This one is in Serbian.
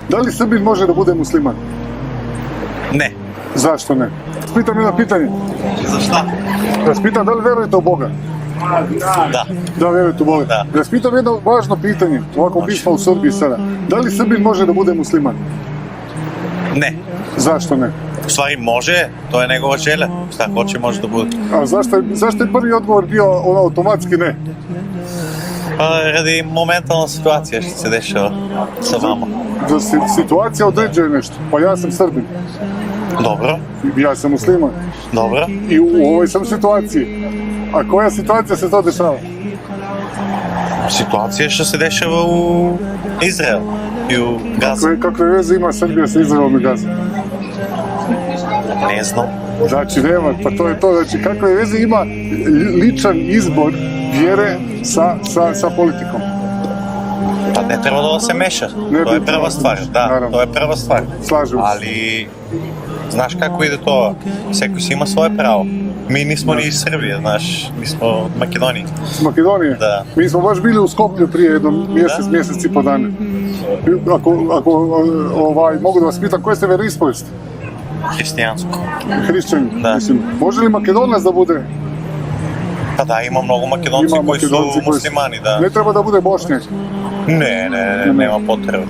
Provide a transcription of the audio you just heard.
Da li Srbin može da bude musliman? Ne. Zašto ne? Pitam jedno pitanje. Za šta? Da vas pitam da li verujete u Boga? Da. Da, verujete u Boga. Da. Da vas pitam jedno važno pitanje, ovako pismo u Srbiji sada. Da li Srbin može da bude musliman? Ne. Zašto ne? U stvari može, to je njegova želja. Šta hoće može da bude. A zašto je prvi odgovor bio automatski ne? Pa radi momentalna situacija što se dešava sa vama. Da situacija određuje nešto. Pa ja sam Srbin, Dobro, ja sam musliman dobro. i u ovoj sam situaciji. A koja situacija se to dešava? Situacija što se dešava u Izraelu i u Gazi. Kakve veze ima Srbija sa Izraelom i Gazom? Ne znam. Znači nema, pa to je to. Znači kakve veze ima ličan izbor vjere sa politikom? Pa ne treba da se meša. Ne To je bi prva trebalo stvar, se meša, da, naravno. to je prva stvar. Slažem se. Ali, znaš kako ide to? Sveko si ima svoje pravo. Mi nismo ni iz Srbije, znaš, mi smo od Makedonije. S Makedonije? Da. Mi smo baš bili u Skoplju prije jedno mjesec i po dana. Ako mogu da vas pitam, koje ste veroispovesti? Hristijansko. Hrišćani? Da. Mislim, može li Makedonac da bude? Pa da, ima mnogo Makedonci Ima koji su Makedonci koji su- muslimani, da. Ne treba da bude Bošnjak. Ne, nema potrebe.